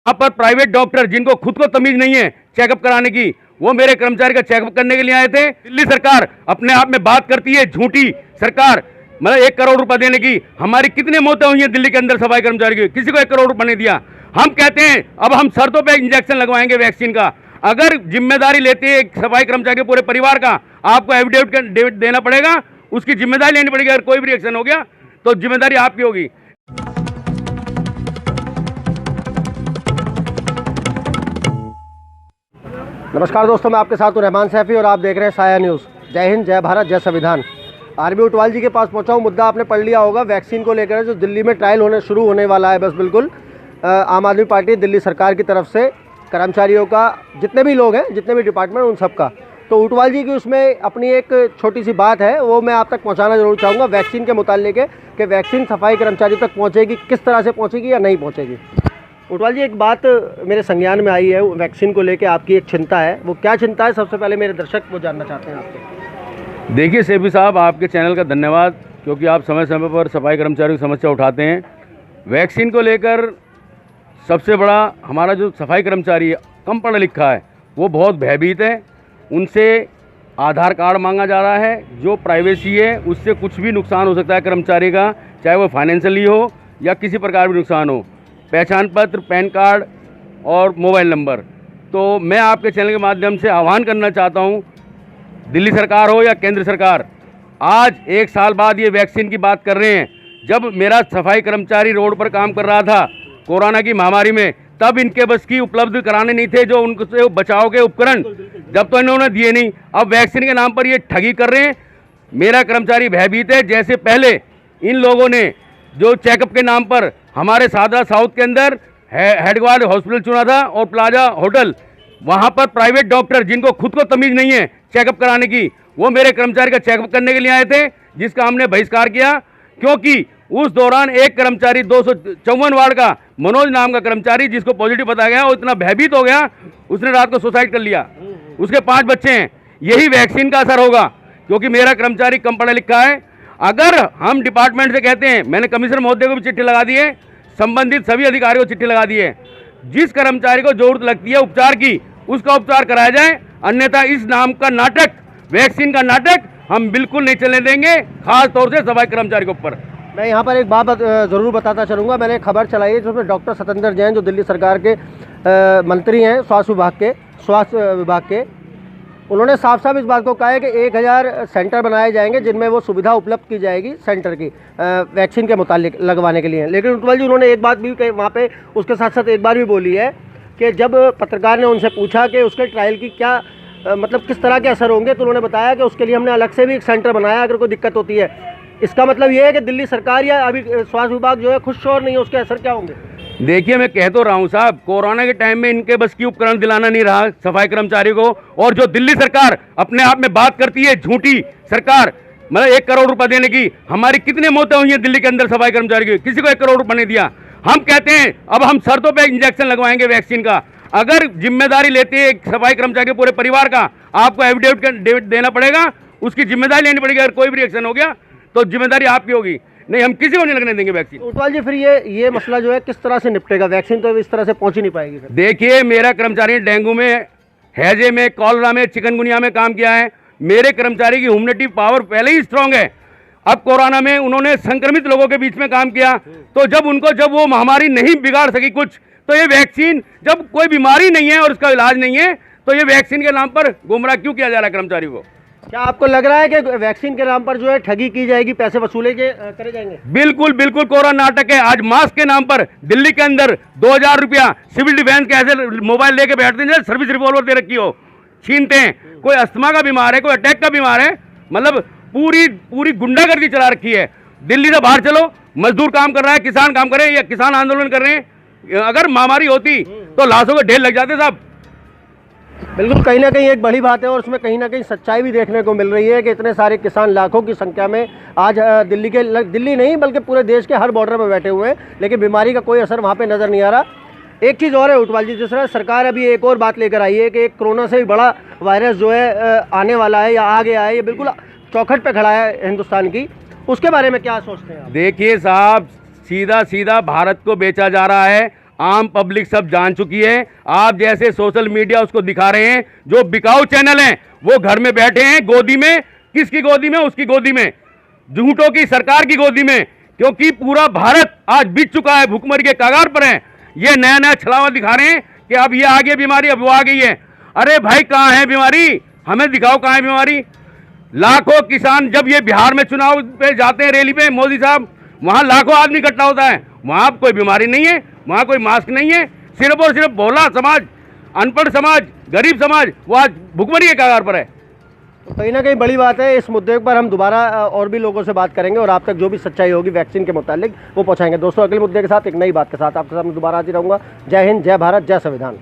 यहाँ पर private doctor जिनको खुद को तमीज नहीं है चेकअप कराने की, वो मेरे कर्मचारी का चेकअप करने के लिए आए थे। दिल्ली सरकार अपने आप में बात करती है झूठी सरकार, मतलब 1 करोड़ रुपए देने की। हमारी कितनी मौतें हुई हैं दिल्ली के अंदर सफाई कर्मचारी की, किसी को 1 करोड़ रुपए नहीं दिया। हम कहते हैं अब हम शर्तों पे इंजेक्शन लगवाएंगे वैक्सीन का। अगर जिम्मेदारी लेते हैं सफाई कर्मचारी पूरे परिवार का, आपको एफिडेविट देना पड़ेगा, उसकी जिम्मेदारी लेनी पड़ेगी। अगर कोई भी रिएक्शन हो गया तो जिम्मेदारी आपकी होगी। नमस्कार दोस्तों, मैं आपके साथ हूं रहमान सैफी और आप देख रहे हैं साया न्यूज़। जय हिंद, जय भारत, जय संविधान। आरबी उटवाल जी के पास पहुंचा हूं। मुद्दा आपने पढ़ लिया होगा, वैक्सीन को लेकर जो दिल्ली में ट्रायल शुरू होने वाला है। बस बिल्कुल आम आदमी पार्टी दिल्ली सरकार की तरफ से कर्मचारियों का, जितने भी लोग हैं, जितने भी डिपार्टमेंट, उन सब का। तो उटवाल जी की उसमें अपनी एक छोटी सी बात है, वो मैं आप तक पहुँचाना जरूर चाहूँगा। वैक्सीन के मुताल्लिक है कि वैक्सीन सफाई कर्मचारी तक पहुँचेगी, किस तरह से पहुँचेगी या नहीं पहुँचेगी। उटवाल जी, एक बात मेरे संज्ञान में आई है, वैक्सीन को लेके आपकी एक चिंता है। वो क्या चिंता है, सबसे पहले मेरे दर्शक वो जानना चाहते हैं आपसे। देखिए सेफी साहब, आपके चैनल का धन्यवाद, क्योंकि आप समय समय पर सफाई कर्मचारियों की समस्या उठाते हैं। वैक्सीन को लेकर सबसे बड़ा हमारा जो सफाई कर्मचारी है, कम पढ़ा लिखा है, वो बहुत भयभीत है। उनसे आधार कार्ड मांगा जा रहा है, जो प्राइवेसी है उससे कुछ भी नुकसान हो सकता है कर्मचारी का, चाहे वो फाइनेंशियली हो या किसी प्रकार भी नुकसान हो। पहचान पत्र, पैन कार्ड और मोबाइल नंबर। तो मैं आपके चैनल के माध्यम से आह्वान करना चाहता हूं, दिल्ली सरकार हो या केंद्र सरकार, आज 1 साल बाद ये वैक्सीन की बात कर रहे हैं। जब मेरा सफाई कर्मचारी रोड पर काम कर रहा था कोरोना की महामारी में, तब इनके बस की उपलब्ध कराने नहीं थे जो उनसे बचाव के उपकरण, जब तो इन्होंने दिए नहीं। अब वैक्सीन के नाम पर ये ठगी कर रहे हैं। मेरा कर्मचारी भयभीत है। जैसे पहले इन लोगों ने जो चेकअप के नाम पर हमारे सादा साउथ के अंदर हेडक्वार्टर हॉस्पिटल चुना था और प्लाजा होटल, वहाँ पर प्राइवेट डॉक्टर जिनको खुद को तमीज नहीं है चेकअप कराने की, वो मेरे कर्मचारी का चेकअप करने के लिए आए थे, जिसका हमने बहिष्कार किया। क्योंकि उस दौरान एक कर्मचारी 254 वार्ड का मनोज नाम का कर्मचारी, जिसको पॉजिटिव बताया गया, वो इतना भयभीत हो गया, उसने रात को सुसाइड कर लिया। उसके 5 बच्चे हैं। यही वैक्सीन का असर होगा, क्योंकि मेरा कर्मचारी कम पढ़ा लिखा है। अगर हम डिपार्टमेंट से कहते हैं, मैंने कमिश्नर महोदय को भी चिट्ठी लगा दी है, संबंधित सभी अधिकारियों को चिट्ठी लगा दी है, जिस कर्मचारी को जरूरत लगती है उपचार की, उसका उपचार कराया जाए। अन्यथा इस नाम का नाटक, वैक्सीन का नाटक, हम बिल्कुल नहीं चलने देंगे, खास तौर से सफाई कर्मचारी के ऊपर। मैं यहाँ पर एक बात ज़रूर बताता चलूँगा। मैंने खबर चलाई है जिसमें डॉक्टर सत्येंद्र जैन, जो दिल्ली सरकार के मंत्री हैं स्वास्थ्य विभाग के, उन्होंने साफ साफ इस बात को कहा है कि 1000 सेंटर बनाए जाएंगे, जिनमें वो सुविधा उपलब्ध की जाएगी सेंटर की वैक्सीन के मुताल्लिक लगवाने के लिए। लेकिन उटवाल जी, उन्होंने एक बात भी वहाँ पे उसके साथ साथ एक बार भी बोली है कि जब पत्रकार ने उनसे पूछा कि उसके ट्रायल की क्या मतलब किस तरह के असर होंगे, तो उन्होंने बताया कि उसके लिए हमने अलग से भी एक सेंटर बनाया अगर कोई दिक्कत होती है। इसका मतलब ये है कि दिल्ली सरकार या अभी स्वास्थ्य विभाग जो है खुश और नहीं है, उसके असर क्या होंगे? देखिए, मैं कह तो रहा हूँ साहब, कोरोना के टाइम में इनके बस की उपकरण दिलाना नहीं रहा सफाई कर्मचारी को। और जो दिल्ली सरकार अपने आप में बात करती है झूठी सरकार, मतलब 1 करोड़ रुपए देने की। हमारी कितनी मौतें हुई हैं दिल्ली के अंदर सफाई कर्मचारी की, किसी को 1 करोड़ रुपए नहीं दिया। हम कहते हैं अब हम शर्तों पे इंजेक्शन लगवाएंगे वैक्सीन का। अगर जिम्मेदारी लेते हैं सफाई कर्मचारी पूरे परिवार का, आपको एफिडेविट देना पड़ेगा, उसकी जिम्मेदारी लेनी पड़ेगी। अगर कोई भी रिएक्शन हो गया तो जिम्मेदारी आपकी होगी। नहीं, हम किसी को नहीं लगने देंगे वैक्सीन। उटवाल जी, फिर ये मसला जो है किस तरह से निपटेगा? वैक्सीन तो इस तरह से पहुंच ही नहीं पाएगी। देखिए, मेरा कर्मचारी डेंगू में, हैजे में, कॉलरा में, चिकनगुनिया में काम किया है। मेरे कर्मचारी की ह्यूमनिटी पावर पहले ही स्ट्रांग है। अब कोरोना में उन्होंने संक्रमित लोगों के बीच में काम किया, तो जब वो महामारी नहीं बिगाड़ सकी कुछ, तो ये वैक्सीन, जब कोई बीमारी नहीं है और उसका इलाज नहीं है, तो ये वैक्सीन के नाम पर गुमराह क्यों किया जा रहा है कर्मचारी को? क्या आपको लग रहा है कि वैक्सीन के नाम पर जो है ठगी की जाएगी, पैसे वसूले करे जाएंगे? बिल्कुल बिल्कुल कोरोना नाटक है। आज मास्क के नाम पर दिल्ली के अंदर 2000 रुपया सिविल डिफेंस के ऐसे मोबाइल लेके बैठते हैं, सर्विस रिवॉल्वर दे रखी हो, छीनते हैं। कोई अस्थमा का बीमार है, कोई अटैक का बीमार है, मतलब पूरी गुंडागर्दी चला रखी है। दिल्ली से बाहर चलो, मजदूर काम कर रहा है, किसान काम कर रहे हैं या किसान आंदोलन कर रहे हैं। अगर महामारी होती तो लाशों के ढेर लग जाते साहब। बिल्कुल, कहीं ना कहीं एक बड़ी बात है और उसमें कहीं ना कहीं सच्चाई भी देखने को मिल रही है कि इतने सारे किसान लाखों की संख्या में आज दिल्ली नहीं बल्कि पूरे देश के हर बॉर्डर पर बैठे हुए हैं, लेकिन बीमारी का कोई असर वहाँ पे नज़र नहीं आ रहा। एक चीज़ और है उटवाल जी, जिस तरह सरकार अभी एक और बात लेकर आई है कि एक कोरोना से भी बड़ा वायरस जो है आने वाला है या आ गया है, ये बिल्कुल चौखट पर खड़ा है हिंदुस्तान की, उसके बारे में क्या सोचते हैं आप? देखिए साहब, सीधा भारत को बेचा जा रहा है। आम पब्लिक सब जान चुकी है। आप जैसे सोशल मीडिया उसको दिखा रहे हैं, जो बिकाऊ चैनल हैं वो घर में बैठे हैं गोदी में, किसकी गोदी में? उसकी गोदी में, झूठों की सरकार की गोदी में, क्योंकि पूरा भारत आज बीत चुका है, भुखमरी के कगार पर है। ये नया नया छलावा दिखा रहे हैं कि अब ये आ गई बीमारी, अब वो आ गई है। अरे भाई कहाँ है बीमारी? हमें दिखाओ कहाँ है बीमारी। लाखों किसान जब ये बिहार में चुनाव पे जाते हैं रैली पे, मोदी साहब, वहां लाखों आदमी इकट्ठा होता है, वहां कोई बीमारी नहीं है, वहां कोई मास्क नहीं है। सिर्फ और सिर्फ भोला समाज, अनपढ़ समाज, गरीब समाज वो आज भुखमरी के कगार पर है। तो कहीं ना कहीं बड़ी बात है। इस मुद्दे पर हम दोबारा और भी लोगों से बात करेंगे और आप तक जो भी सच्चाई होगी वैक्सीन के मुतालिक वो पहुंचाएंगे। दोस्तों, अगले मुद्दे के साथ एक नई बात के साथ आपके सामने दोबारा हाजिर रहूंगा। जय हिंद, जय भारत, जय संविधान।